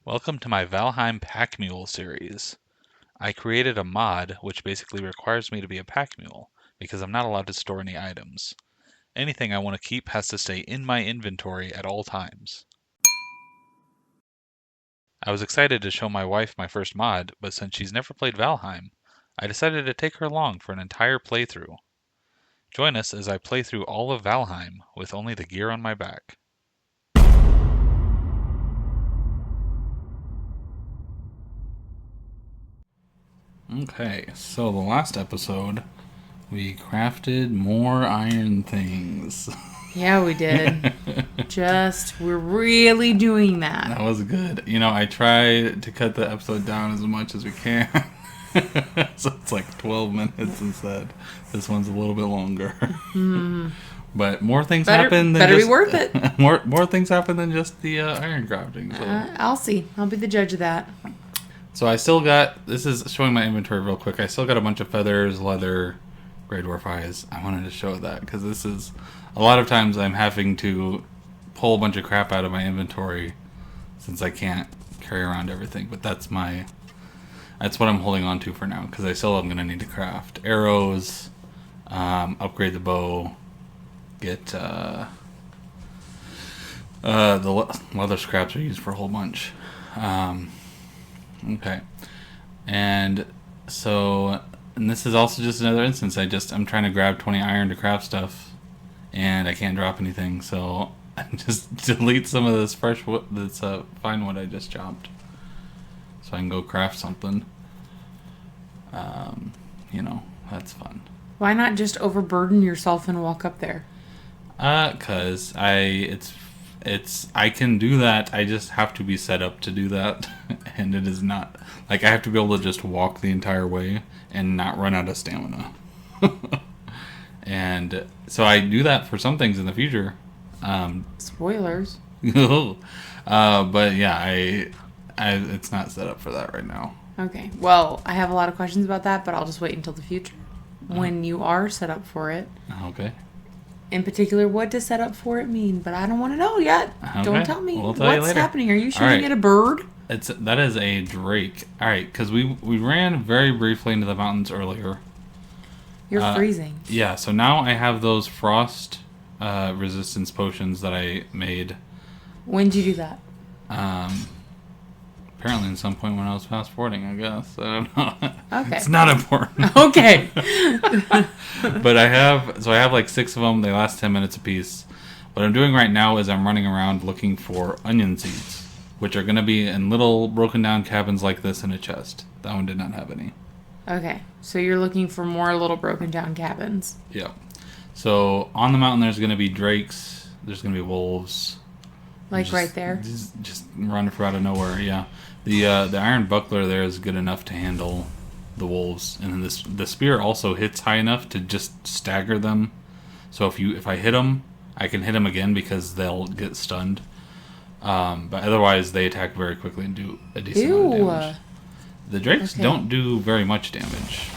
Welcome to my Valheim Pack Mule series. I created a mod which basically requires me to be a pack mule because I'm not allowed to store any items. Anything I want to keep has to stay in my inventory at all times. I was excited to show my wife my first mod, but since she's never played Valheim, I decided to take her along for an entire playthrough. Join us as I play through all of Valheim with only the gear on my back. Okay, so the last episode, we crafted more iron things. Yeah, we did. We're really doing that. That was good. I try to cut the episode down as much as we can. So it's like 12 minutes instead. This one's a little bit longer. But more things happen than better just... be worth it. more things happen than just the iron crafting. So. I'll see. I'll be the judge of that. So I still got... This is showing my inventory real quick. I still got a bunch of feathers, leather, Grey Dwarf eyes. I wanted to show that because this is... A lot of times I'm having to pull a bunch of crap out of my inventory since I can't carry around everything. But that's what I'm holding on to for now because I still am going to need to craft arrows, upgrade the bow, get the leather scraps are used for a whole bunch. Okay, and this is also just another instance. I'm trying to grab 20 iron to craft stuff, and I can't drop anything. So I just delete some of this fresh wood, this fine wood I just chopped, so I can go craft something. That's fun. Why not just overburden yourself and walk up there? 'Cause I can do that. I just have to be set up to do that, and it is not like I have to be able to just walk the entire way and not run out of stamina. And so I do that for some things in the future. Spoilers. But yeah, it's not set up for that right now. Okay. Well, I have a lot of questions about that, but I'll just wait until the future when you are set up for it. Okay. In particular, what does set up for it mean? But I don't want to know yet. Okay. Don't tell me. We'll tell you What's later. happening? Are you shooting at a bird? That is a drake. All right, because we ran very briefly into the mountains earlier. You're freezing. Yeah, so now I have those frost resistance potions that I made. When did you do that? Apparently at some point when I was fast forwarding, I guess. I don't know. Okay. It's not important. Okay. But I have like 6 of them. They last 10 minutes apiece. What I'm doing right now is I'm running around looking for onion seeds, which are going to be in little broken down cabins like this in a chest. That one did not have any. Okay. So you're looking for more little broken down cabins. Yeah. So on the mountain there's going to be drakes. There's going to be wolves. Like right there? Just running from out of nowhere, yeah. The iron buckler there is good enough to handle the wolves, and then the spear also hits high enough to just stagger them. So if I hit them, I can hit them again because they'll get stunned. But otherwise, they attack very quickly and do a decent amount of damage. The drakes don't do very much damage.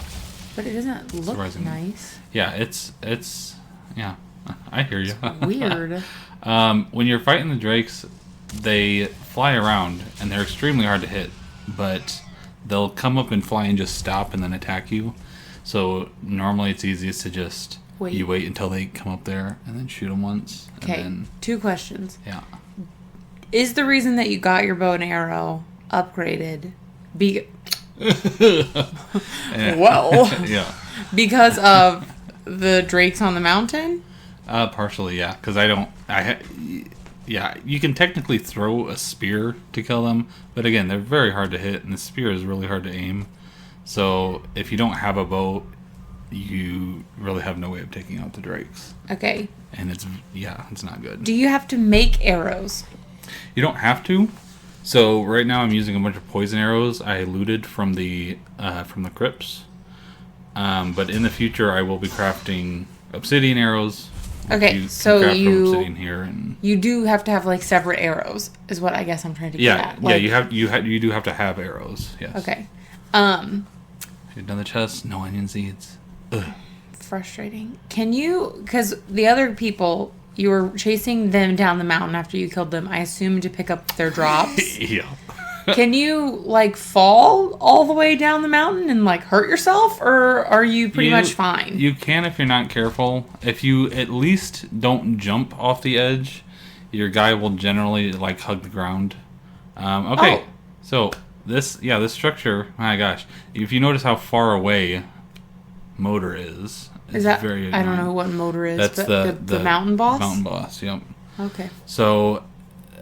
But it doesn't look nice. Yeah, it's yeah. I hear you. It's weird. When you're fighting the drakes, they fly around and they're extremely hard to hit, but they'll come up and fly and just stop and then attack you. So normally it's easiest to just wait until they come up there and then shoot them once. Okay, 2 questions. Yeah. Is the reason that you got your bow and arrow upgraded well, yeah, because of the drakes on the mountain? Partially, yeah, because you can technically throw a spear to kill them, but again, they're very hard to hit, and the spear is really hard to aim. So if you don't have a bow, you really have no way of taking out the drakes. Okay. And it's not good. Do you have to make arrows? You don't have to. So right now I'm using a bunch of poison arrows I looted from the crypts. But in the future I will be crafting obsidian arrows. Okay, so you do have to have like separate arrows, is what I guess I'm trying to get at. Like, you do have to have arrows. Yes. Okay. You've done the chest. No onion seeds. Ugh. Frustrating. Can you? Because the other people, you were chasing them down the mountain after you killed them. I assume to pick up their drops. Yeah. Can you like fall all the way down the mountain and like hurt yourself, or are you pretty much fine? You can if you're not careful. If you at least don't jump off the edge, your guy will generally like hug the ground. Okay, Oh. so this structure. My gosh, if you notice how far away Motor is Is that very I don't annoying. know what Motor is, That's but the mountain boss. Mountain boss. Yep. Okay. So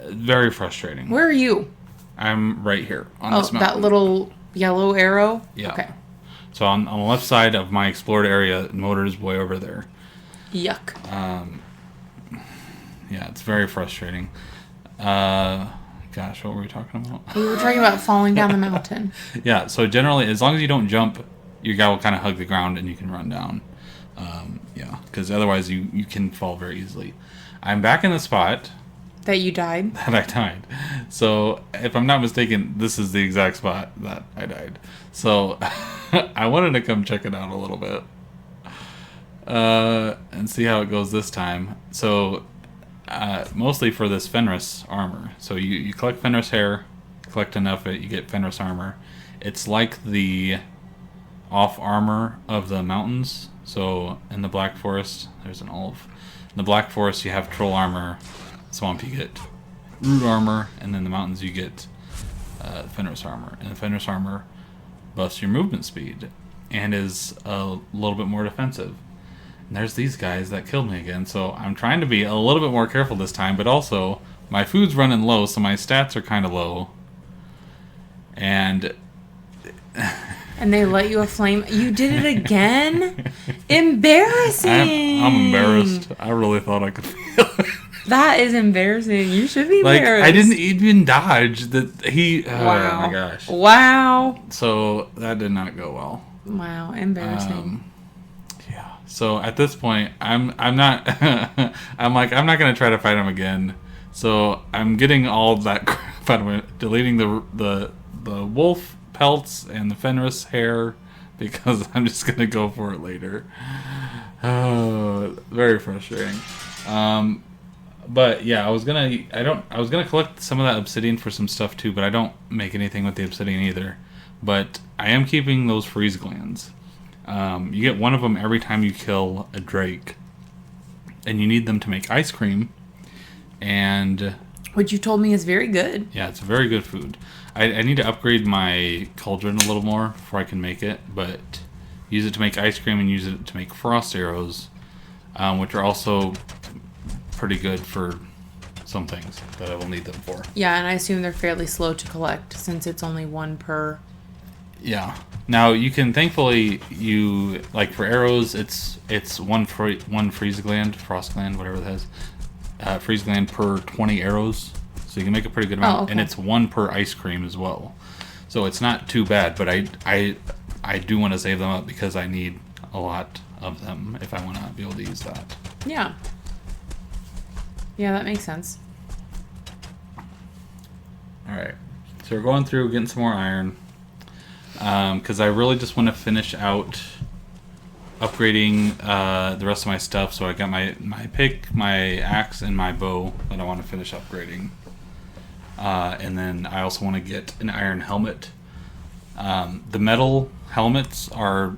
very frustrating. Where are you? I'm right here on Oh, this mountain. that little yellow arrow? Yeah. Okay. So on the left side of my explored area, Motor is way over there. Yuck. Yeah, it's very frustrating. Gosh, what were we talking about? We were talking about falling down the mountain. Yeah, so generally, as long as you don't jump, your guy will kind of hug the ground and you can run down. Yeah, because otherwise you can fall very easily. I'm back in the spot That you died? that I died. So, if I'm not mistaken, this is the exact spot that I died. So, I wanted to come check it out a little bit. And see how it goes this time. So, mostly for this Fenris armor. So, you collect Fenris hair, collect enough of it, you get Fenris armor. It's like the off armor of the mountains. So, in the Black Forest, there's an olive. In the Black Forest, you have troll armor. Swamp, you get root armor, and then the mountains you get Fenris armor. And the Fenris armor buffs your movement speed and is a little bit more defensive. And there's these guys that killed me again, so I'm trying to be a little bit more careful this time, but also my food's running low, so my stats are kind of low. And And they let you a flame. You did it again? Embarrassing. I'm embarrassed. I really thought I could feel it. That is embarrassing. You should be Like, embarrassed. I didn't even dodge that he... Wow. Oh my gosh. Wow. So, that did not go well. Wow. Embarrassing. Yeah. So, at this point, I'm not... I'm like, I'm not going to try to fight him again. So, I'm getting all of that crap out of it. Deleting the wolf pelts and the Fenris hair because I'm just going to go for it later. Oh, very frustrating. But yeah, I was gonna collect some of that obsidian for some stuff too, but I don't make anything with the obsidian either. But I am keeping those freeze glands. You get one of them every time you kill a drake, and you need them to make ice cream. And Which you told me is very good. yeah, it's very good food. I need to upgrade my cauldron a little more before I can make it, but use it to make ice cream and use it to make frost arrows, which are also pretty good for some things that I will need them for. Yeah, and I assume they're fairly slow to collect since it's only one per. Yeah. Now you can thankfully like for arrows, it's one freeze gland, frost gland, whatever that is, freeze gland per 20 arrows, so you can make a pretty good amount, okay. and it's one per ice cream as well. So it's not too bad, but I do want to save them up because I need a lot of them if I want to be able to use that. Yeah. Yeah, that makes sense. All right, so we're going through getting some more iron because I really just want to finish out upgrading the rest of my stuff. So I got my pick, my axe, and my bow that I want to finish upgrading, and then I also want to get an iron helmet. The metal helmets are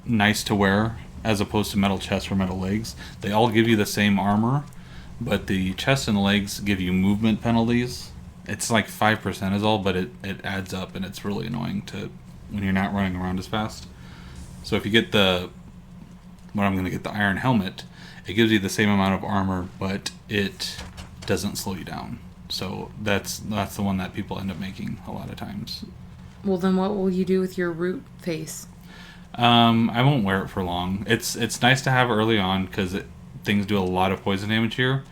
nice to wear as opposed to metal chests or metal legs. They all give you the same armor, but the chest and legs give you movement penalties. It's like 5% is all, but it adds up, and it's really annoying when you're not running around as fast. So if you get the iron helmet, it gives you the same amount of armor, but it doesn't slow you down. So that's the one that people end up making a lot of times. Well, then what will you do with your root face? I won't wear it for long. It's nice to have early on because things do a lot of poison damage here,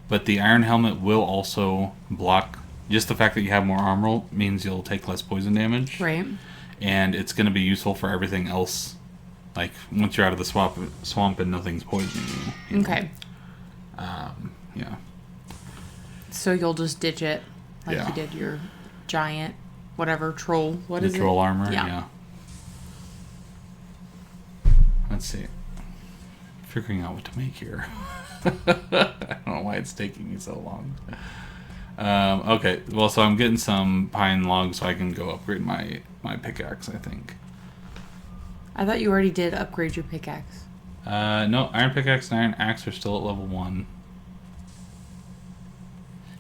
but the iron helmet will also block. Just the fact that you have more armor means you'll take less poison damage. Right. And it's going to be useful for everything else. Like, once you're out of the swamp and nothing's poisoning you. You know? Okay. Yeah. So you'll just ditch it like Yeah. you did your giant, whatever, troll. What is The it? troll armor? Yeah. Let's see. Figuring out what to make here. I don't know why it's taking me so long. Okay, well, so I'm getting some pine logs so I can go upgrade my pickaxe, I think. I thought you already did upgrade your pickaxe. No, iron pickaxe and iron axe are still at level 1.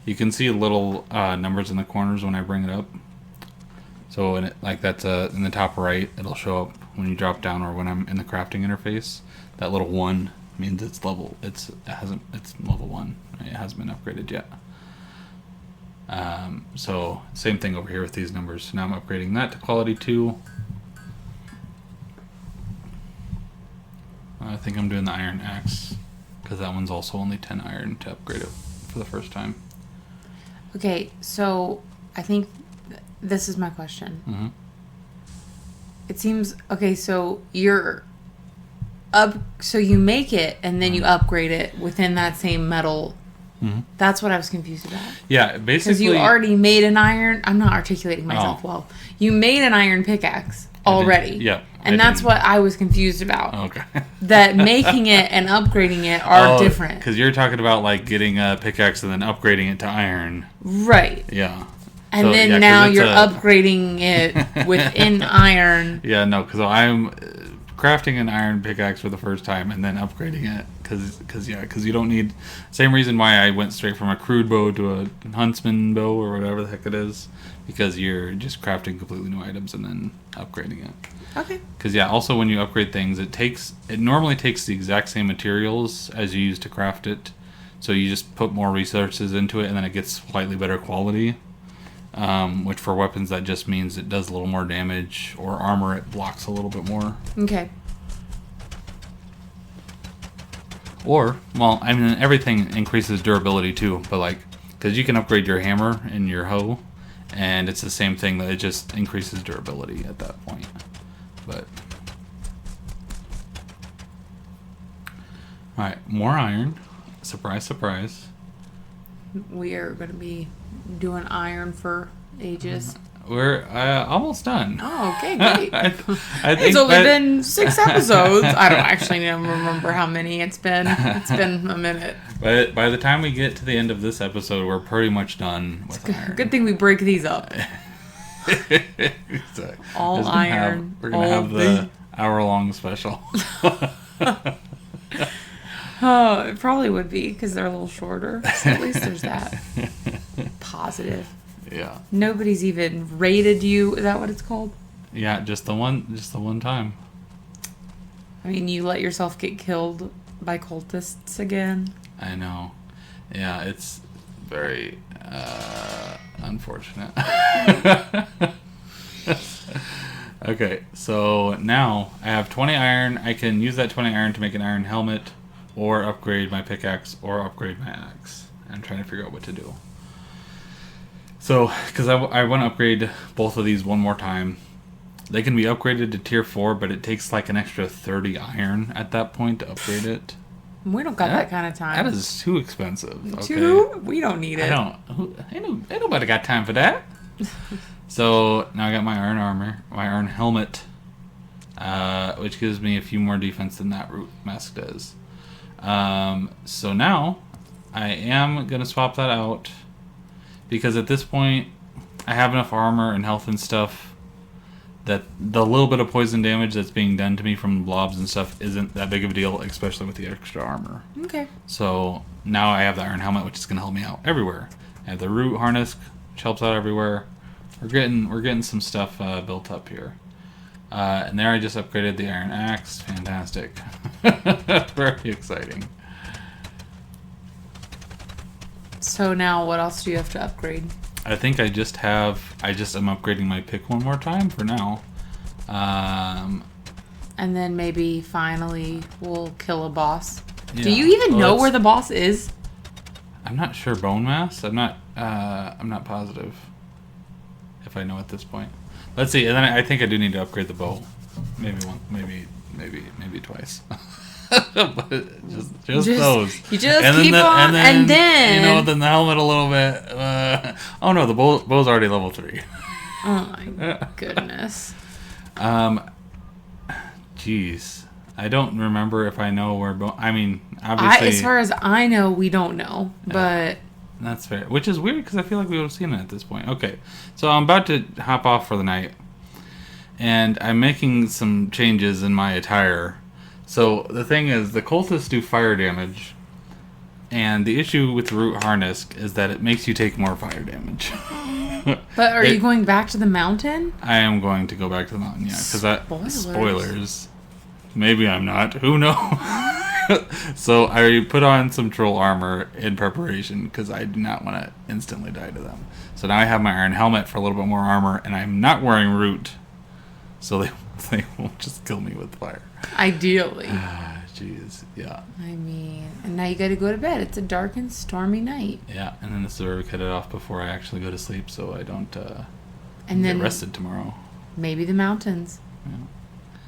You can see little numbers in the corners when I bring it up. So that's in the top right, it'll show up when you drop down or when I'm in the crafting interface. That little 1 means it's level 1. It hasn't been upgraded yet. So same thing over here with these numbers. So now I'm upgrading that to quality 2. I think I'm doing the iron axe because that one's also only 10 iron to upgrade it for the first time. Okay, so I think this is my question. Mm-hmm. It seems okay. So you're up. So you make it and then you upgrade it within that same metal. Mm-hmm. That's what I was confused about. Yeah, basically. Because you already made an iron. I'm not articulating myself well. You made an iron pickaxe already. Yeah. And that's what I was confused about. Okay. That making it and upgrading it are different. Because you're talking about like getting a pickaxe and then upgrading it to iron. Right. Yeah. And so, then now you're upgrading it within iron. Yeah, no, because I'm crafting an iron pickaxe for the first time and then upgrading it. Because you don't need... Same reason why I went straight from a crude bow to a huntsman bow or whatever the heck it is. Because you're just crafting completely new items and then upgrading it. Okay. Because also when you upgrade things, it normally takes the exact same materials as you use to craft it. So you just put more resources into it and then it gets slightly better quality. Which for weapons that just means it does a little more damage, or armor it blocks a little bit more. Okay. Or, well, I mean everything increases durability too, but like, because you can upgrade your hammer and your hoe, and it's the same thing, that it just increases durability at that point. But alright, more iron. Surprise, surprise. We are going to be doing iron for ages. We're almost done. Oh, okay, great. I think it's only been 6 episodes. I don't actually remember how many it's been. It's been a minute. But by the time we get to the end of this episode, we're pretty much done with iron. Good thing we break these up. Exactly. All iron. We're going to have the hour-long special. Oh, it probably would be because they're a little shorter. So at least there's that. Positive. Yeah. Nobody's even rated you. Is that what it's called? Yeah, just the one time. I mean, you let yourself get killed by cultists again. I know. Yeah, it's very unfortunate. Okay, so now I have 20 iron. I can use that 20 iron to make an iron helmet, or upgrade my pickaxe, or upgrade my axe. I'm trying to figure out what to do. So, because I want to upgrade both of these one more time. They can be upgraded to tier 4, but it takes like an extra 30 iron at that point to upgrade it. We don't got that kind of time. That is too expensive. Okay? Too? We don't need it. Ain't nobody got time for that. So, now I got my iron armor, my iron helmet, which gives me a few more defense than that root mask does. So now, I am going to swap that out, because at this point, I have enough armor and health and stuff that the little bit of poison damage that's being done to me from blobs and stuff isn't that big of a deal, especially with the extra armor. Okay. So now I have the iron helmet, which is going to help me out everywhere. I have the root harness, which helps out everywhere. We're getting some stuff built up here. And there I just upgraded the iron axe. Fantastic. Very exciting. So now what else do you have to upgrade? I think I am upgrading my pick one more time for now. And then maybe finally we'll kill a boss. Yeah. Do you even know where the boss is? I'm not sure. Bone mass? I'm not positive if I know at this point. Let's see. And then I think I do need to upgrade the bow. Maybe one, maybe twice. But just those. You just keep on, and then then the helmet a little bit. Oh no, the bow's already level 3. Oh my goodness. Jeez, I don't remember if I know where I mean, obviously. As far as I know, we don't know, but That's fair. Which is weird because I feel like we would have seen it at this point. Okay, so I'm about to hop off for the night, and I'm making some changes in my attire. So the thing is, the cultists do fire damage, and the issue with the root harness is that it makes you take more fire damage. But are you going back to the mountain? I am going to go back to the mountain, yeah, because that Spoilers. spoilers. Maybe I'm not. Who knows? So I put on some troll armor in preparation because I do not want to instantly die to them. So now I have my iron helmet for a little bit more armor, and I'm not wearing root, so they won't just kill me with fire. Ideally. Jeez, yeah. I mean, and now you got to go to bed. It's a dark and stormy night. Yeah, and then this is where we cut it off before I actually go to sleep, so I don't and get then rested tomorrow. Maybe the mountains. Yeah.